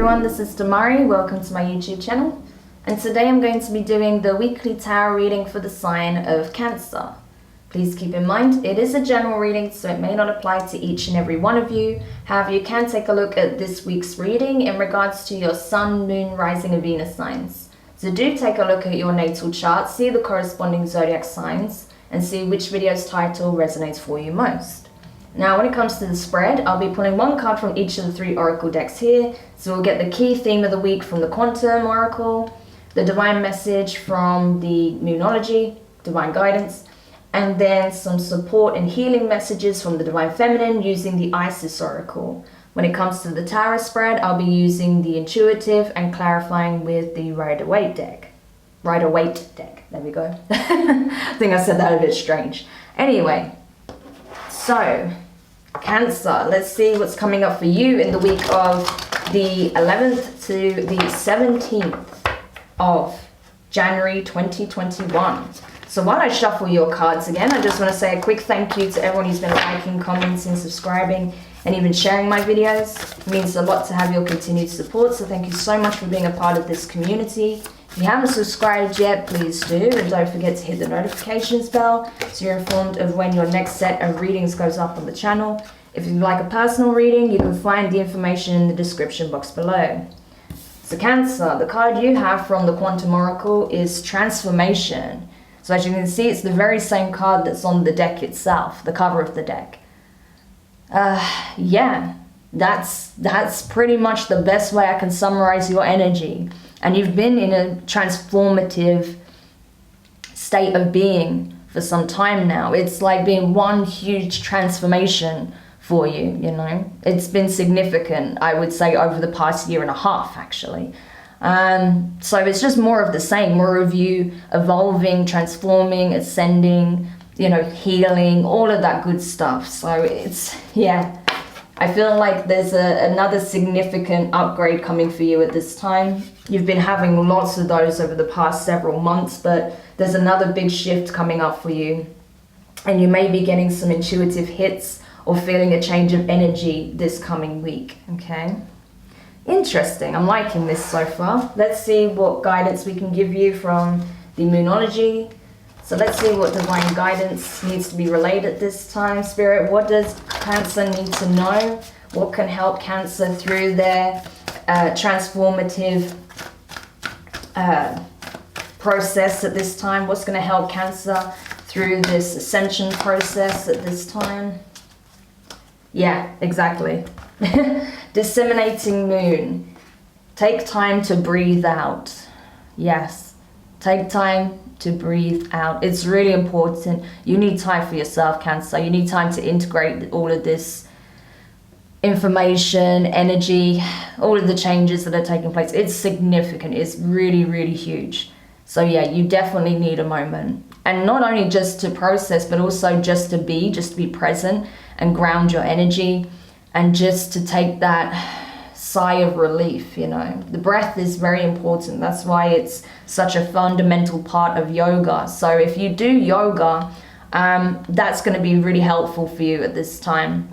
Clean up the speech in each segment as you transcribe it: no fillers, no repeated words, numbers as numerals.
everyone, this is Demari. Welcome to my YouTube channel. And today I'm going to be doing the weekly tarot reading for the sign of Cancer. Please keep in mind, it is a general reading, so it may not apply to each and every one of you. However, you can take a look at this week's reading in regards to your Sun, Moon, Rising and Venus signs. So do take a look at your natal chart, see the corresponding zodiac signs, and see which video's title resonates for you most. Now, when it comes to the spread, I'll be pulling one card from each of the 3 oracle decks here. So we'll get the key theme of the week from the Quantum Oracle, the divine message from the Moonology, divine guidance, and then some support and healing messages from the divine feminine using the Isis Oracle. When it comes to the tarot spread, I'll be using the intuitive and clarifying with the Waite deck. Waite deck, there we go. I think I said that a bit strange. Anyway. So, Cancer, let's see what's coming up for you in the week of the 11th to the 17th of January 2021. So while I shuffle your cards again, I just want to say a quick thank you to everyone who's been liking, commenting, subscribing, and even sharing my videos. It means a lot to have your continued support, so thank you so much for being a part of this community. If you haven't subscribed yet, please do, and don't forget to hit the notifications bell so you're informed of when your next set of readings goes up on the channel. If you'd like a personal reading, you can find the information in the description box below. So Cancer, the card you have from the Quantum Oracle is Transformation. So as you can see, it's the very same card that's on the deck itself, the cover of the deck. Yeah, that's pretty much the best way I can summarize your energy. And you've been in a transformative state of being for some time now. It's like being one huge transformation for you, you know. It's been significant, I would say, over the past year and a half, actually. So it's just more of the same, more of you evolving, transforming, ascending, you know, healing, all of that good stuff. So it's, yeah, I feel like there's another significant upgrade coming for you at this time. You've been having lots of those over the past several months, but there's another big shift coming up for you. And you may be getting some intuitive hits or feeling a change of energy this coming week, okay? Interesting, I'm liking this so far. Let's see what guidance we can give you from the Moonology. So let's see what divine guidance needs to be relayed at this time. Spirit, what does Cancer need to know? What can help Cancer through their transformative process at this time? What's going to help Cancer through this ascension process at this time? Yeah, exactly. Disseminating moon. Take time to breathe out. Yes, take time to breathe out. It's really important. You need time for yourself, Cancer. You need time to integrate all of this information, energy, all of the changes that are taking place. It's significant. It's really, really huge. So yeah, you definitely need a moment. And not only just to process, but also just to be present and ground your energy and just to take that sigh of relief, you know. The breath is very important. That's why it's such a fundamental part of yoga. So if you do yoga, that's going to be really helpful for you at this time.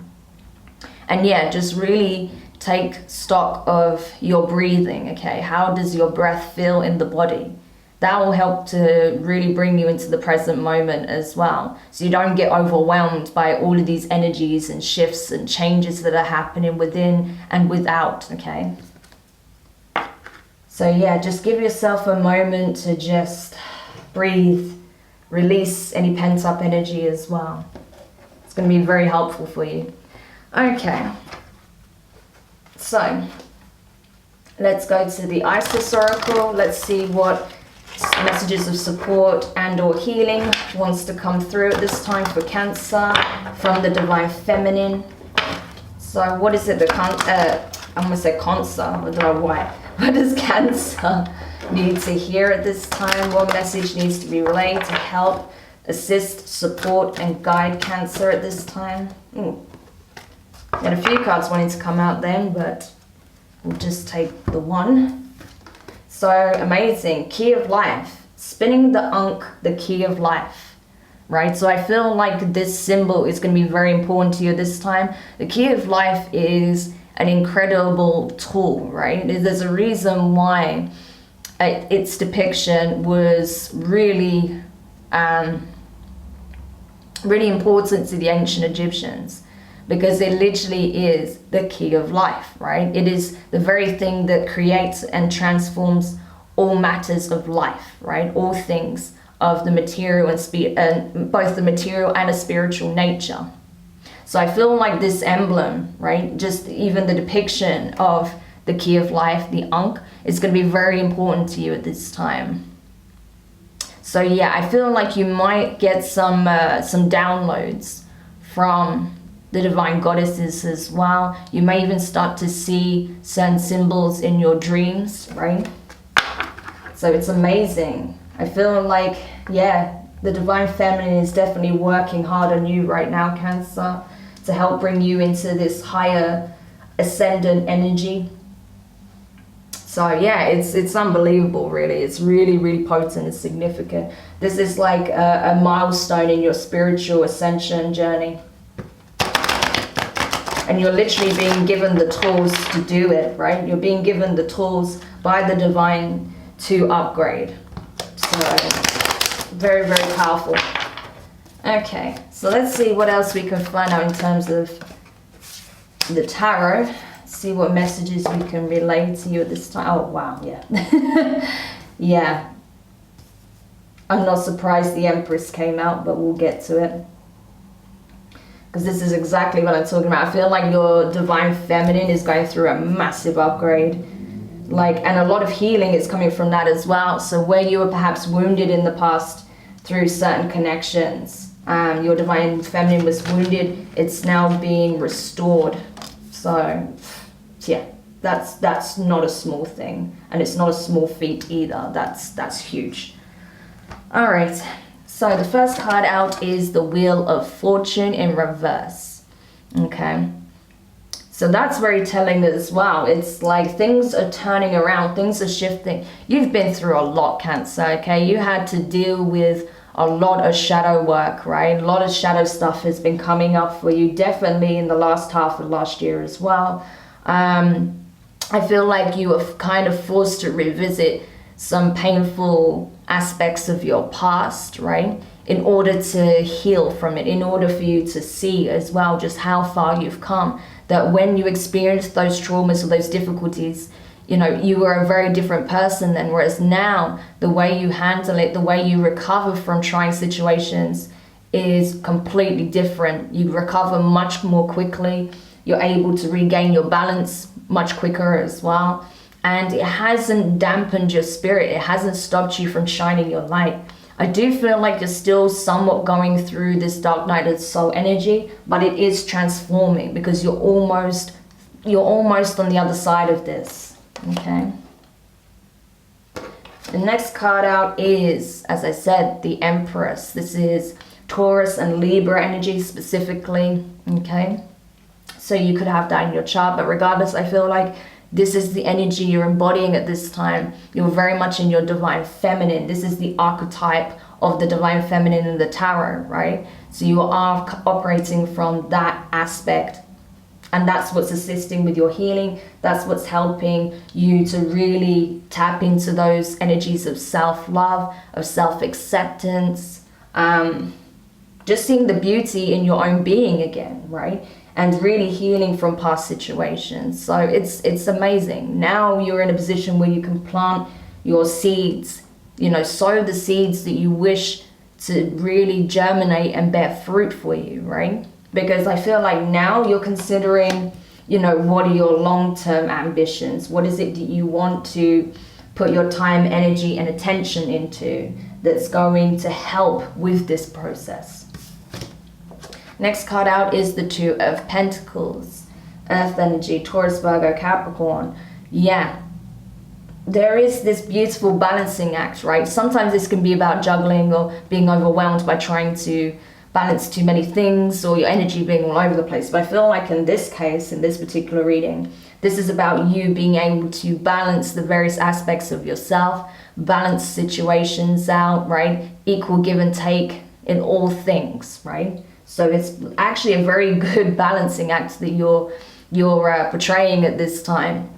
And yeah, just really take stock of your breathing, okay? How does your breath feel in the body? That will help to really bring you into the present moment as well. So you don't get overwhelmed by all of these energies and shifts and changes that are happening within and without, okay? So yeah, just give yourself a moment to just breathe, release any pent-up energy as well. It's going to be very helpful for you. Okay, so let's go to the Isis Oracle. Let's see what messages of support and or healing wants to come through at this time for Cancer from the divine feminine. So what is it, I'm gonna say Cancer, I don't know why. What does Cancer need to hear at this time? What message needs to be relayed to help, assist, support and guide Cancer at this time? Got a few cards wanting to come out then, but we'll just take the one. So amazing, Key of Life, spinning the Ankh, the Key of Life. right? So I feel like this symbol is going to be very important to you this time. The key of life is an incredible tool, right? There's a reason why its depiction was really really important to the ancient Egyptians, because it literally is the key of life, right? It is the very thing that creates and transforms all matters of life, right? All things of the material and both the material and a spiritual nature. So I feel like this emblem, right, just even the depiction of the key of life, the Ankh, is going to be very important to you at this time. So yeah, I feel like you might get some downloads from the divine goddesses as well. You may even start to see certain symbols in your dreams, right? So it's amazing. I feel like, yeah, the divine feminine is definitely working hard on you right now, Cancer, to help bring you into this higher ascendant energy. So yeah, it's unbelievable, really. It's really, really potent and significant. This is like a milestone in your spiritual ascension journey. And you're literally being given the tools to do it, right? You're being given the tools by the divine to upgrade. So very, very powerful. Okay, so let's see what else we can find out in terms of the tarot. See what messages we can relay to you at this time. Oh wow, yeah. Yeah, I'm not surprised the Empress came out, but we'll get to it, because this is exactly what I'm talking about. I feel like your divine feminine is going through a massive upgrade, and a lot of healing is coming from that as well. So where you were perhaps wounded in the past through certain connections, your divine feminine was wounded, it's now being restored. So yeah, that's not a small thing, and it's not a small feat either. That's huge. All right, so the first card out is the Wheel of Fortune in reverse. Okay, so that's very telling as well. It's like things are turning around, things are shifting. You've been through a lot, Cancer, okay? You had to deal with a lot of shadow work, right? A lot of shadow stuff has been coming up for you, definitely in the last half of last year as well. I feel like you were kind of forced to revisit some painful aspects of your past, right? In order to heal from it, in order for you to see as well just how far you've come. That when you experienced those traumas or those difficulties, you know, you were a very different person then, whereas now the way you handle it, the way you recover from trying situations is completely different. You recover much more quickly. You're able to regain your balance much quicker as well. And it hasn't dampened your spirit. It hasn't stopped you from shining your light. I do feel like you're still somewhat going through this dark night of soul energy, but it is transforming, because you're almost on the other side of this. Okay. The next card out is, as I said, the Empress. This is Taurus and Libra energy specifically. Okay. So you could have that in your chart, but regardless, I feel like this is the energy you're embodying at this time. You're very much in your divine feminine. This is the archetype of the divine feminine in the tarot, right? So you are operating from that aspect, and that's what's assisting with your healing. That's what's helping you to really tap into those energies of self-love, of self-acceptance, just seeing the beauty in your own being again, right? And really healing from past situations. So it's amazing. Now you're in a position where you can plant your seeds, you know, sow the seeds that you wish to really germinate and bear fruit for you, right? Because I feel like now you're considering, you know, what are your long-term ambitions? What is it that you want to put your time, energy, and attention into that's going to help with this process? Next card out is the Two of Pentacles, Earth energy, Taurus, Virgo, Capricorn. Yeah, there is this beautiful balancing act, right? Sometimes this can be about juggling or being overwhelmed by trying to balance too many things, or your energy being all over the place. But I feel like in this case, in this particular reading, this is about you being able to balance the various aspects of yourself, balance situations out, right? Equal give and take in all things, right? So it's actually a very good balancing act that you're portraying at this time.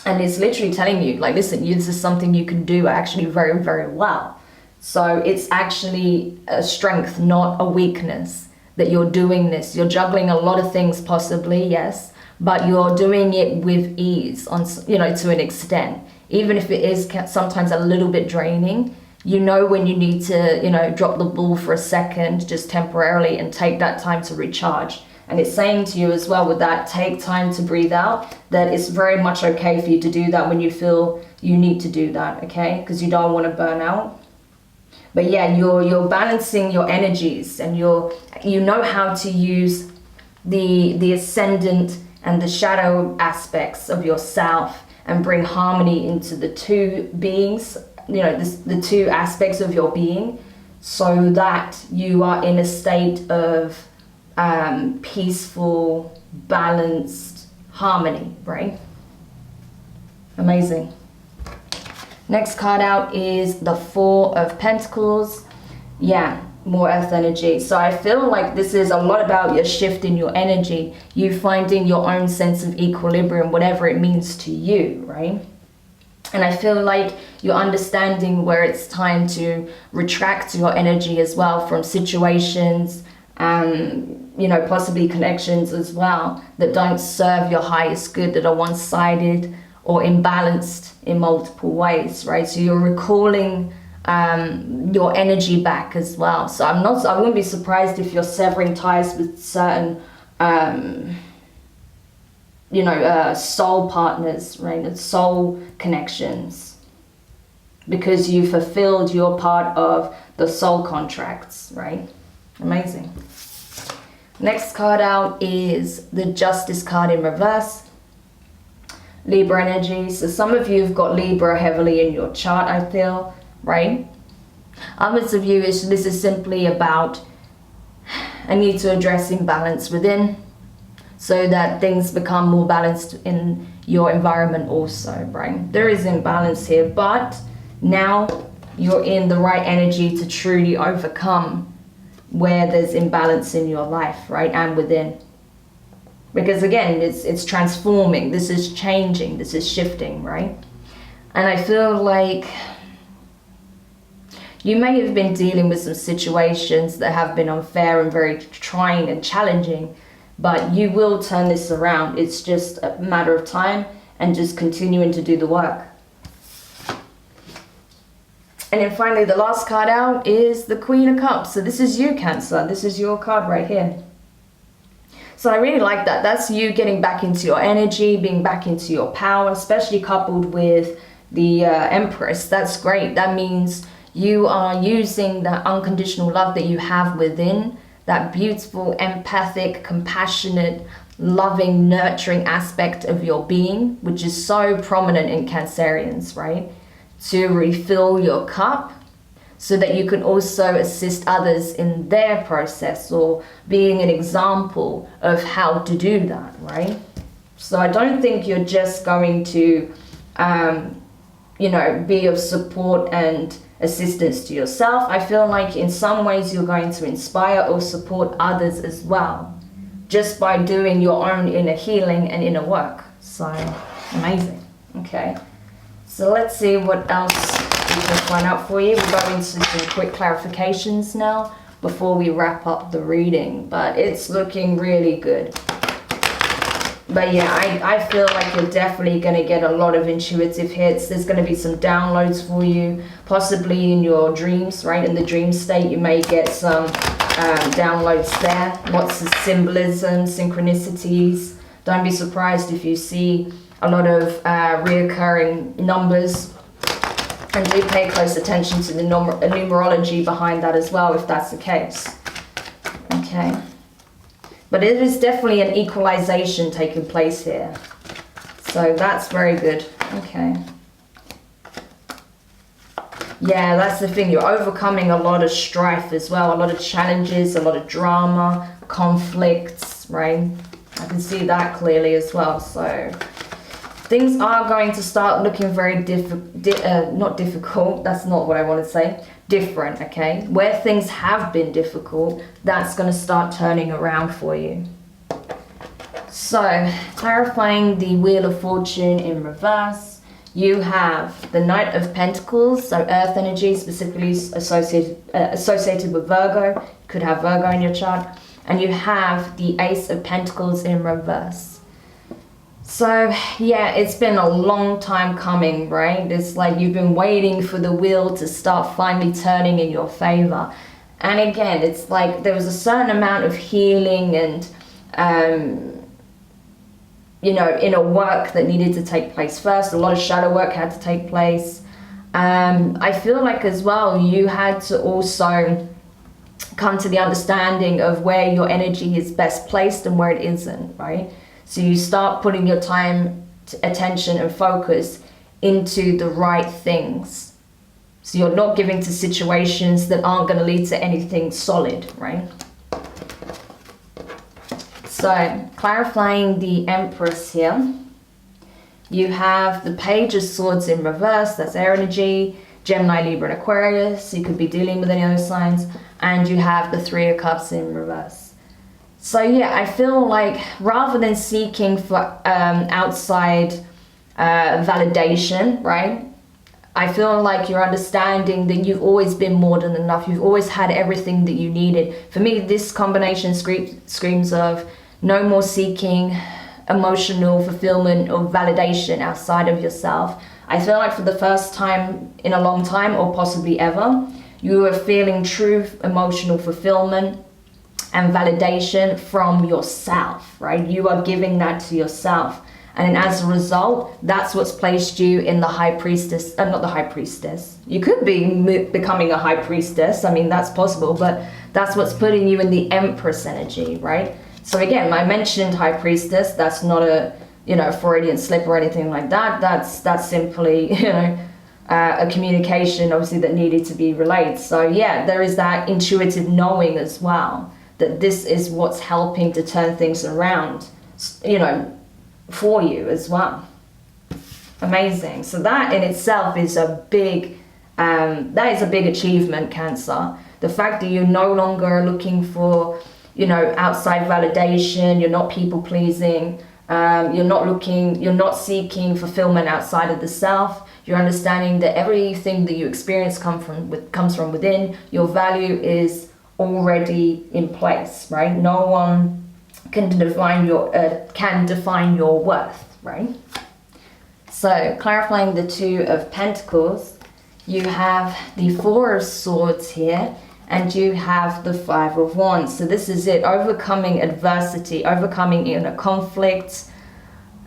And it's literally telling you, like, listen, this is something you can do actually very, very well. So it's actually a strength, not a weakness, that you're doing this. You're juggling a lot of things possibly, yes, but you're doing it with ease, on, you know, to an extent. Even if it is sometimes a little bit draining, you know when you need to, you know, drop the ball for a second, just temporarily, and take that time to recharge. And it's saying to you as well with that, take time to breathe out, that it's very much okay for you to do that when you feel you need to do that, okay? Because you don't want to burn out. But yeah, you're balancing your energies, and you know how to use the ascendant and the shadow aspects of yourself and bring harmony into the two beings, you know, the two aspects of your being, so that you are in a state of peaceful, balanced harmony, right? Amazing. Next card out is the Four of Pentacles. Yeah, more earth energy. So I feel like this is a lot about your shift in your energy, you finding your own sense of equilibrium, whatever it means to you, right? And I feel like you're understanding where it's time to retract your energy as well from situations, you know, possibly connections as well, that don't serve your highest good, that are one-sided or imbalanced in multiple ways, right? So you're recalling your energy back as well. So I wouldn't be surprised if you're severing ties with certain you know, soul partners, right? And soul connections, because you fulfilled your part of the soul contracts, right? Amazing. Next card out is the Justice card in reverse. Libra energy. So some of you have got Libra heavily in your chart, I feel, right? Others of you, this is simply about a need to address imbalance within, so that things become more balanced in your environment also, right? There is imbalance here, but now you're in the right energy to truly overcome where there's imbalance in your life, right? And within. Because again, it's transforming, this is changing, this is shifting, right? And I feel like you may have been dealing with some situations that have been unfair and very trying and challenging, but you will turn this around. It's just a matter of time and just continuing to do the work. And then finally, the last card out is the Queen of Cups. So this is you, Cancer. This is your card right here. So I really like that. That's you getting back into your energy, being back into your power, especially coupled with the Empress. That's great. That means you are using that unconditional love that you have within, that beautiful, empathic, compassionate, loving, nurturing aspect of your being, which is so prominent in Cancerians, right? To refill your cup, so that you can also assist others in their process, or being an example of how to do that, right? So I don't think you're just going to, you know, be of support and assistance to yourself. I feel like in some ways you're going to inspire or support others as well, just by doing your own inner healing and inner work. So amazing. Okay, so let's see what else we can find out for you. We'll go into some quick clarifications now before we wrap up the reading, but it's looking really good. But yeah, I feel like you're definitely going to get a lot of intuitive hits. There's going to be some downloads for you, possibly in your dreams, right? In the dream state, you may get some downloads there. Lots of symbolism, synchronicities. Don't be surprised if you see a lot of reoccurring numbers. And do pay close attention to the numerology behind that as well, if that's the case. Okay. But it is definitely an equalization taking place here. So that's very good. Okay. Yeah, that's the thing. You're overcoming a lot of strife as well. A lot of challenges, a lot of drama, conflicts, right? I can see that clearly as well. So things are going to start looking very not difficult. That's not what I want to say. different, okay? Where things have been difficult, that's going to start turning around for you. So, clarifying the Wheel of Fortune in reverse, you have the Knight of Pentacles, so earth energy, specifically associated with Virgo. You could have Virgo in your chart. And you have the Ace of Pentacles in reverse. So, yeah, it's been a long time coming, right? It's like you've been waiting for the wheel to start finally turning in your favor. And again, it's like there was a certain amount of healing and, you know, inner work that needed to take place first. A lot of shadow work had to take place. I feel like as well, you had to also come to the understanding of where your energy is best placed and where it isn't, right? So you start putting your time, attention and focus into the right things. So you're not giving to situations that aren't going to lead to anything solid, right? So, clarifying the Empress here, you have the Page of Swords in reverse, that's air energy, Gemini, Libra and Aquarius, you could be dealing with any of those signs, and you have the Three of Cups in reverse. So yeah, I feel like rather than seeking for outside validation, right, I feel like you're understanding that you've always been more than enough, you've always had everything that you needed. For me, this combination screams of no more seeking emotional fulfillment or validation outside of yourself. I feel like for the first time in a long time, or possibly ever, you are feeling true emotional fulfillment and validation from yourself, right? You are giving that to yourself. And as a result, that's what's placed you in the High Priestess, not the High Priestess. You could be becoming a High Priestess. I mean, that's possible, but that's what's putting you in the Empress energy, right? So again, I mentioned High Priestess. That's not a, you know, Freudian slip or anything like that. That's simply, you know, a communication obviously that needed to be relayed. So yeah, there is that intuitive knowing as well, that this is what's helping to turn things around, you know, for you as well. Amazing. So that in itself is a big, that is a big achievement, Cancer. The fact that you're no longer looking for, you know, outside validation, you're not people pleasing, you're not seeking fulfillment outside of the self. You're understanding that everything that you experience comes from within. Your value is already in place, right? No one can define your worth, right? So clarifying the Two of Pentacles, you have the Four of Swords here, and you have the Five of Wands. So this is it, overcoming adversity, overcoming inner conflict,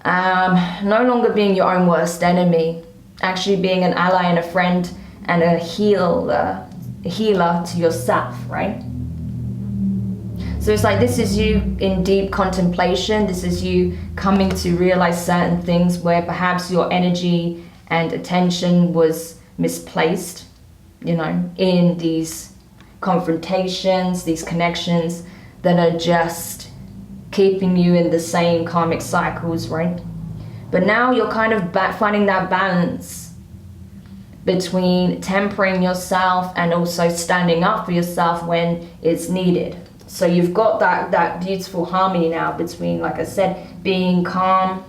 no longer being your own worst enemy, actually being an ally and a friend and a healer to yourself, right? So it's like this is you in deep contemplation. This is you coming to realize certain things where perhaps your energy and attention was misplaced, you know, in these confrontations, these connections that are just keeping you in the same karmic cycles, right? But now you're kind of finding that balance between tempering yourself and also standing up for yourself when it's needed. So you've got that beautiful harmony now between, like I said, being calm,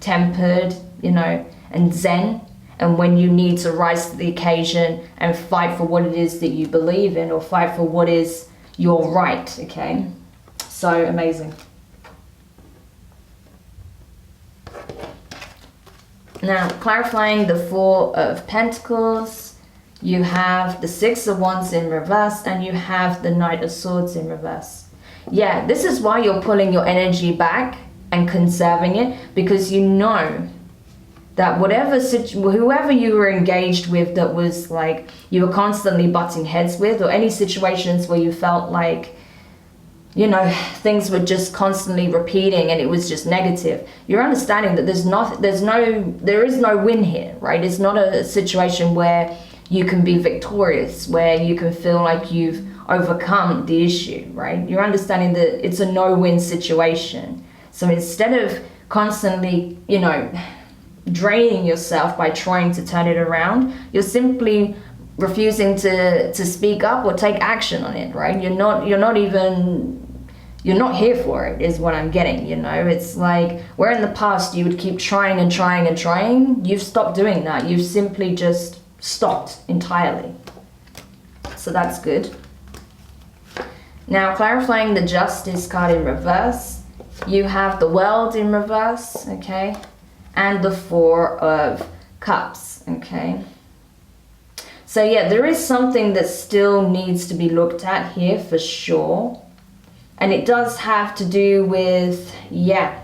tempered, you know, and zen, and when you need to rise to the occasion and fight for what it is that you believe in, or fight for what is your right, okay? So amazing. Now, clarifying the Four of Pentacles, you have the Six of Wands in reverse, and you have the Knight of Swords in reverse. Yeah, this is why you're pulling your energy back and conserving it, because you know that whoever you were engaged with that was like you were constantly butting heads with, or any situations where you felt like, you know, things were just constantly repeating and it was just negative, you're understanding that there is no win here, right? It's not a situation where you can be victorious, where you can feel like you've overcome the issue, right? You're understanding that it's a no-win situation. So instead of constantly, you know, draining yourself by trying to turn it around, you're simply refusing to speak up or take action on it, right? You're not here for it, is what I'm getting, you know? It's like, where in the past you would keep trying and trying and trying, you've stopped doing that. You've simply just stopped entirely. So that's good. Now, clarifying the Justice card in reverse, you have the World in reverse, okay? And the Four of Cups, okay? So yeah, there is something that still needs to be looked at here for sure. And it does have to do with, yeah,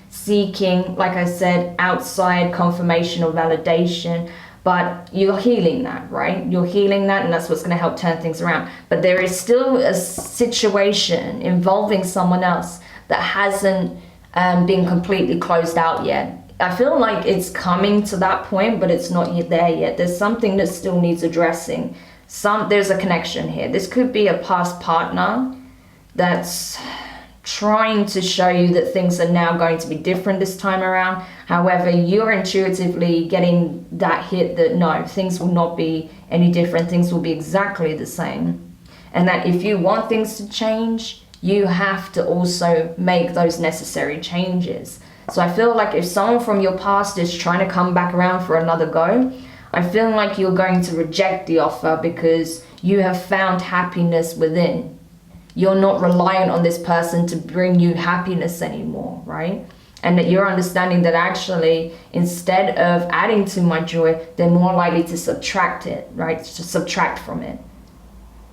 seeking, like I said, outside confirmation or validation. But you're healing that, right? You're healing that, and that's what's going to help turn things around. But there is still a situation involving someone else that hasn't been completely closed out yet. I feel like it's coming to that point, but it's not yet there yet. There's something that still needs addressing. There's a connection here. This could be a past partner that's trying to show you that things are now going to be different this time around. However, you're intuitively getting that hit that no, things will not be any different. Things will be exactly the same. And that if you want things to change, you have to also make those necessary changes. So I feel like if someone from your past is trying to come back around for another go, I feel like you're going to reject the offer because you have found happiness within. You're not reliant on this person to bring you happiness anymore, right? And that you're understanding that actually, instead of adding to my joy, they're more likely to subtract it, right? To subtract from it.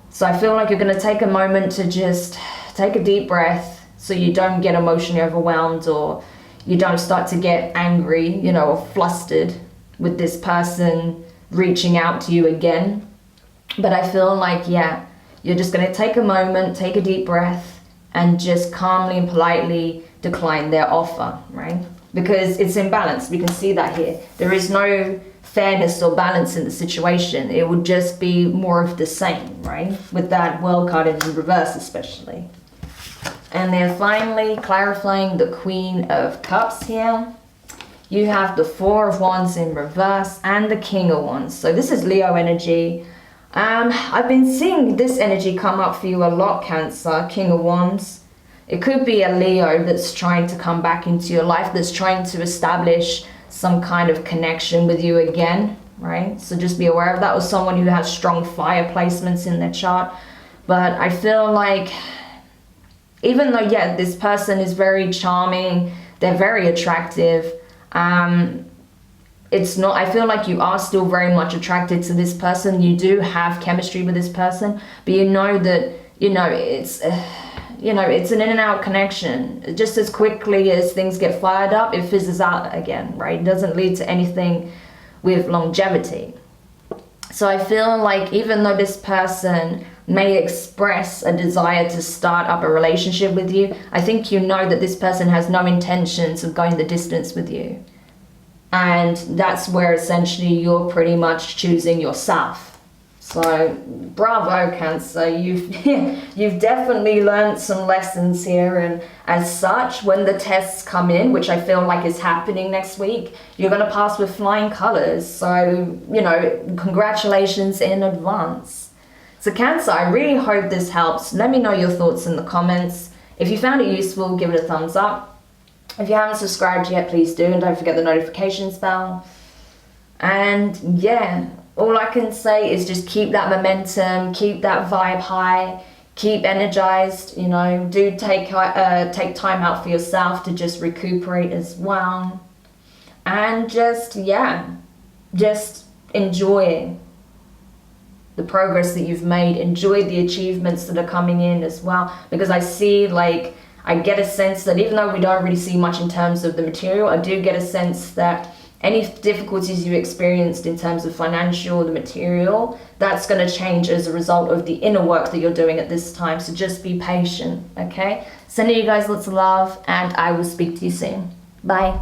So I feel like you're going to take a moment to just take a deep breath so you don't get emotionally overwhelmed or you don't start to get angry, you know, or flustered with this person reaching out to you again. But I feel like, yeah, you're just going to take a moment, take a deep breath, and just calmly and politely decline their offer, right? Because it's imbalanced. We can see that here. There is no fairness or balance in the situation. It would just be more of the same, right? With that World card in reverse especially. And then finally, clarifying the Queen of Cups here. You have the Four of Wands in reverse and the King of Wands. So this is Leo energy. I've been seeing this energy come up for you a lot, Cancer, King of Wands. It could be a Leo that's trying to come back into your life, that's trying to establish some kind of connection with you again, right? So just be aware of that, or someone who has strong fire placements in their chart. But I feel like, even though, yeah, this person is very charming, they're very attractive, it's not, I feel like you are still very much attracted to this person. You do have chemistry with this person, but you know that, it's an in and out connection. Just as quickly as things get fired up, it fizzes out again, right? It doesn't lead to anything with longevity. So I feel like even though this person may express a desire to start up a relationship with you, I think you know that this person has no intentions of going the distance with you. And that's where essentially you're pretty much choosing yourself. So bravo, Cancer, you've definitely learned some lessons here, and as such, when the tests come in, which I feel like is happening next week, you're going to pass with flying colors. So, congratulations in advance. So Cancer, I really hope this helps. Let me know your thoughts in the comments. If you found it useful, give it a thumbs up. If you haven't subscribed yet, please do, and don't forget the notifications bell. And yeah, all I can say is just keep that momentum, keep that vibe high, keep energized, do take time out for yourself to just recuperate as well. And just enjoy the progress that you've made, enjoy the achievements that are coming in as well, because I get a sense that even though we don't really see much in terms of the material, I do get a sense that any difficulties you experienced in terms of financial, the material, that's going to change as a result of the inner work that you're doing at this time. So just be patient, okay? Sending you guys lots of love, and I will speak to you soon. Bye.